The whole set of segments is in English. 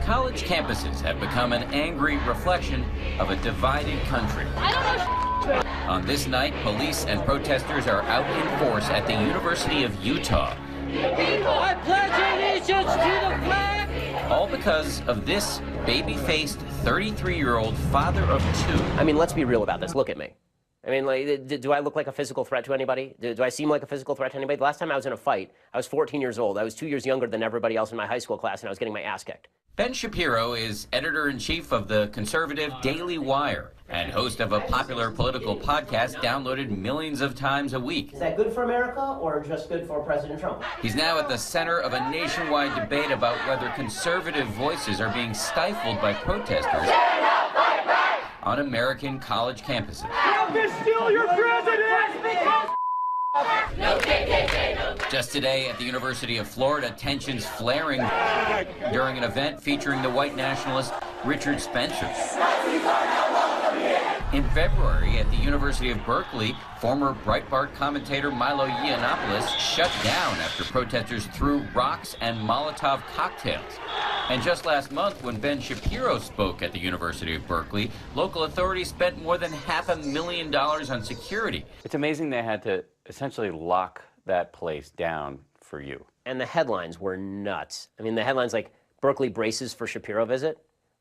College campuses have become an angry reflection of a divided country. On this night, police and protesters are out in force at the University of Utah. I pledge allegiance to the flag! All because of this baby-faced 33-year-old father of two. I mean, let's be real about this. Look at me. I mean, like, do I look like a physical threat to anybody? Do I seem like a physical threat to anybody? The last time I was in a fight, I was 14 years old. I was 2 years younger than everybody else in my high school class, and I was getting my ass kicked. Ben Shapiro is editor-in-chief of the conservative Daily Wire and host of a popular political podcast downloaded millions of times a week. Is that good for America or just good for President Trump? He's now at the center of a nationwide debate about whether conservative voices are being stifled by protesters on American college campuses. They're still your president! Just today at the University of Florida, tensions flaring during an event featuring the white nationalist Richard Spencer. In February at the University of Berkeley, former Breitbart commentator Milo Yiannopoulos shut down after protesters threw rocks and Molotov cocktails. And just last month, when Ben Shapiro spoke at the University of Berkeley, local authorities spent more than $500,000 on security. It's amazing they had to essentially lock that place down for you. And the headlines were nuts. I mean, the headlines like, Berkeley braces for Shapiro visit.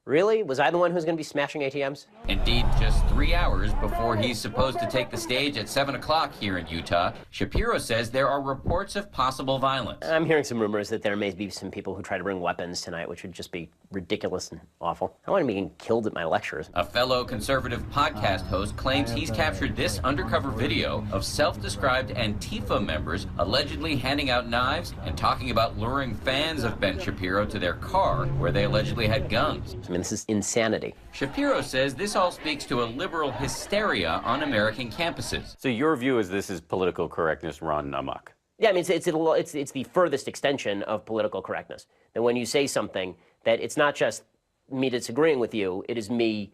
Really? Was I the one who's going to be smashing ATMs? Indeed, just 3 hours before he's supposed to take the stage at 7 o'clock here in Utah, Shapiro says there are reports of possible violence. I'm hearing some rumors that there may be some people who try to bring weapons tonight, which would just be ridiculous and awful. I don't want to be getting killed at my lectures. A fellow conservative podcast host claims he's captured this undercover video of self-described Antifa members allegedly handing out knives and talking about luring fans of Ben Shapiro to their car where they allegedly had guns. I mean, this is insanity. Shapiro says this all speaks to a liberal hysteria on American campuses. So your view is this is political correctness run amok? Yeah, I mean, it's the furthest extension of political correctness. That when you say something, that it's not just me disagreeing with you, it is me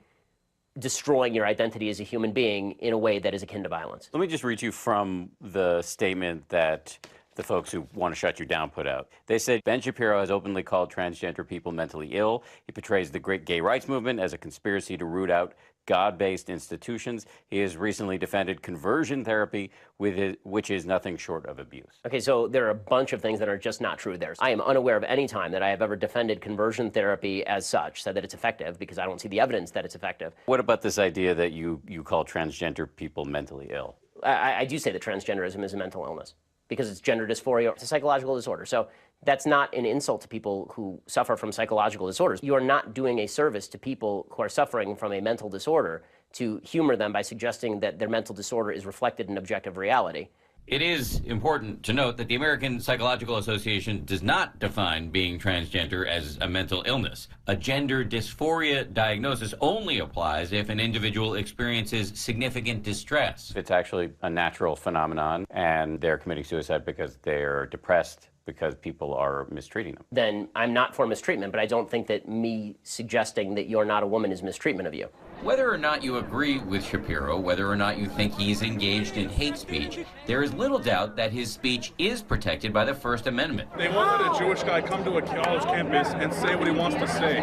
destroying your identity as a human being in a way that is akin to violence. Let me just read you from the statement that the folks who want to shut you down put out. They said, Ben Shapiro has openly called transgender people mentally ill. He portrays the great gay rights movement as a conspiracy to root out God-based institutions. He has recently defended conversion therapy, which is nothing short of abuse. Okay, so there are a bunch of things that are just not true there. I am unaware of any time that I have ever defended conversion therapy as such, said that it's effective, because I don't see the evidence that it's effective. What about this idea that you call transgender people mentally ill? I do say that transgenderism is a mental illness, because it's gender dysphoria. It's a psychological disorder. So that's not an insult to people who suffer from psychological disorders. You are not doing a service to people who are suffering from a mental disorder to humor them by suggesting that their mental disorder is reflected in objective reality. It is important to note that the American Psychological Association does not define being transgender as a mental illness. A gender dysphoria diagnosis only applies if an individual experiences significant distress. It's actually a natural phenomenon, and they're committing suicide because they're depressed, because people are mistreating them. Then I'm not for mistreatment, but I don't think that me suggesting that you're not a woman is mistreatment of you. Whether or not you agree with Shapiro, whether or not you think he's engaged in hate speech, there is little doubt that his speech is protected by the First Amendment. They won't let a Jewish guy come to a college campus and say what he wants to say.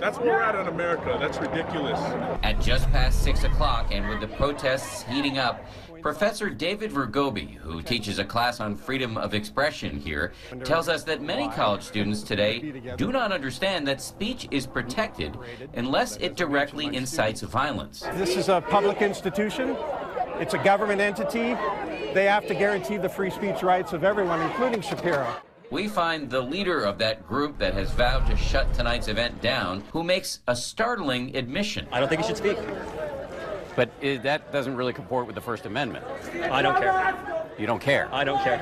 That's where we're at in America. That's ridiculous. At just past 6 o'clock, and with the protests heating up, Professor David Vergobi, who teaches a class on freedom of expression here, tells us that many college students today do not understand that speech is protected unless it directly incites violence. This is a public institution. It's a government entity. They have to guarantee the free speech rights of everyone, including Shapiro. We find the leader of that group that has vowed to shut tonight's event down, who makes a startling admission. I don't think he should speak. But that doesn't really comport with the First Amendment. I don't care. You don't care? I don't care.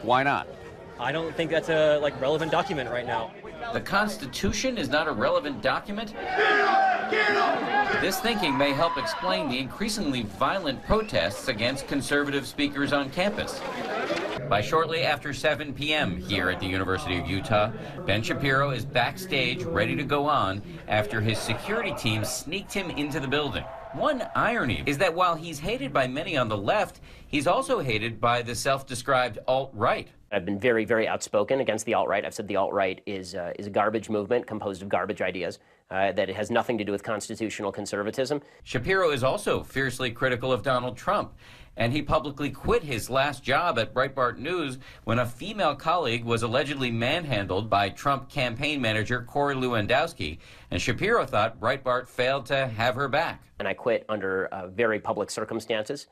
Why not? I don't think that's a relevant document right now. The Constitution is not a relevant document? This thinking may help explain the increasingly violent protests against conservative speakers on campus. By shortly after 7 p.m. here at the University of Utah, Ben Shapiro is backstage ready to go on after his security team sneaked him into the building. One irony is that while he's hated by many on the left, he's also hated by the self-described alt-right. I've been very, very outspoken against the alt-right. I've said the alt-right is a garbage movement composed of garbage ideas, that it has nothing to do with constitutional conservatism. Shapiro is also fiercely critical of Donald Trump, and he publicly quit his last job at Breitbart News when a female colleague was allegedly manhandled by Trump campaign manager Corey Lewandowski, and Shapiro thought Breitbart failed to have her back. And I quit under very public circumstances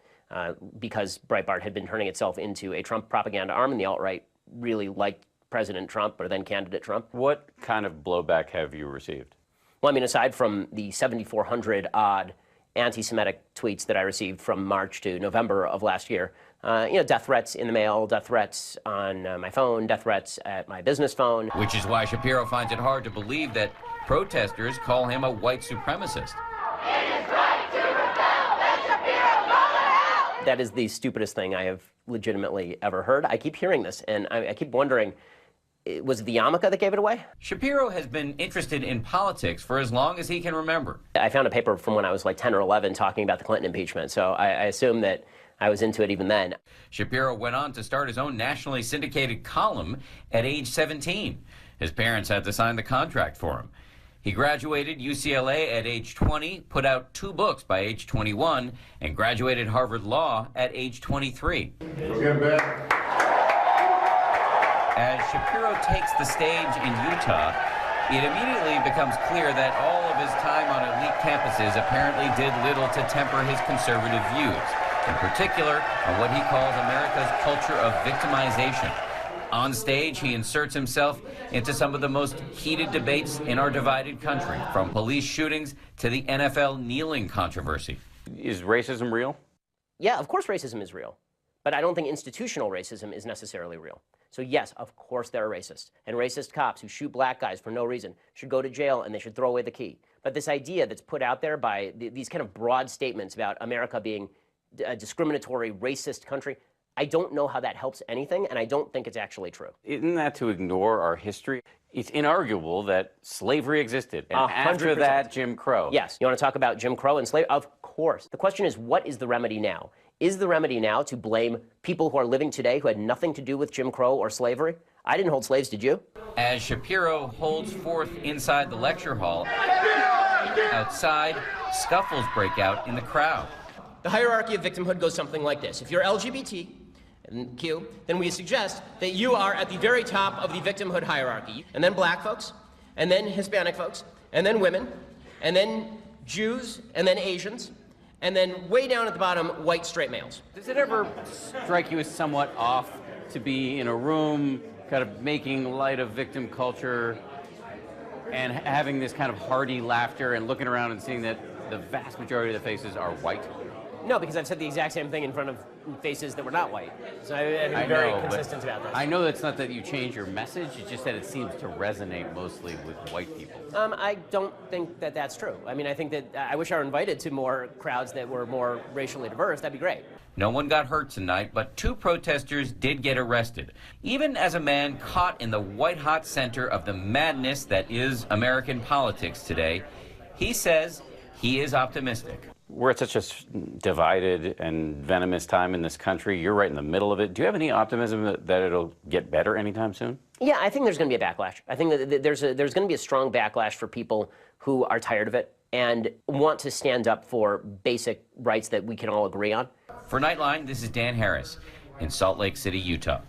because Breitbart had been turning itself into a Trump propaganda arm, and the alt-right really liked President Trump, or then candidate Trump. What kind of blowback have you received? Well, I mean, aside from the 7,400 odd anti-Semitic tweets that I received from March to November of last year, death threats in the mail, death threats on my phone, death threats at my business phone. Which is why Shapiro finds it hard to believe that protesters call him a white supremacist. It is right to rebel. Let Shapiro call it out. That is the stupidest thing I have legitimately ever heard. I keep hearing this, and I keep wondering, was it the yarmulke that gave it away? Shapiro has been interested in politics for as long as he can remember. I found a paper from when I was like 10 or 11 talking about the Clinton impeachment, so I assume that I was into it even then. Shapiro went on to start his own nationally syndicated column at age 17. His parents had to sign the contract for him. He graduated UCLA at age 20, put out 2 books by age 21, and graduated Harvard Law at age 23. As Shapiro takes the stage in Utah, it immediately becomes clear that all of his time on elite campuses apparently did little to temper his conservative views, in particular on what he calls America's culture of victimization. On stage, he inserts himself into some of the most heated debates in our divided country, from police shootings to the NFL kneeling controversy. Is racism real? Yeah, of course racism is real, but I don't think institutional racism is necessarily real. So yes, of course there are racists, and racist cops who shoot black guys for no reason should go to jail and they should throw away the key. But this idea that's put out there by these kind of broad statements about America being a discriminatory, racist country, I don't know how that helps anything, and I don't think it's actually true. Isn't that to ignore our history? It's inarguable that slavery existed, and after 100%. that, Jim Crow. Yes. You want to talk about Jim Crow and slavery? Of course. The question is, what is the remedy now? Is the remedy now to blame people who are living today who had nothing to do with Jim Crow or slavery? I didn't hold slaves, did you? As Shapiro holds forth inside the lecture hall, outside, scuffles break out in the crowd. The hierarchy of victimhood goes something like this. If you're LGBT, and Q, then we suggest that you are at the very top of the victimhood hierarchy. And then black folks, and then Hispanic folks, and then women, and then Jews, and then Asians, and then way down at the bottom, white straight males. Does it ever strike you as somewhat off to be in a room kind of making light of victim culture and having this kind of hearty laughter and looking around and seeing that the vast majority of the faces are white? No, because I've said the exact same thing in front of faces that were not white. So I've been very consistent about this. I know that's not that you change your message, it's just that it seems to resonate mostly with white people. I don't think that that's true. I mean, I think that I wish I were invited to more crowds that were more racially diverse. That'd be great. No one got hurt tonight, but 2 protesters did get arrested, even as a man caught in the white-hot center of the madness that is American politics today. He says he is optimistic. We're at such a divided and venomous time in this country. You're right in the middle of it. Do you have any optimism that it'll get better anytime soon? Yeah, I think there's going to be a backlash. I think that there's going to be a strong backlash for people who are tired of it and want to stand up for basic rights that we can all agree on. For Nightline, this is Dan Harris in Salt Lake City, Utah.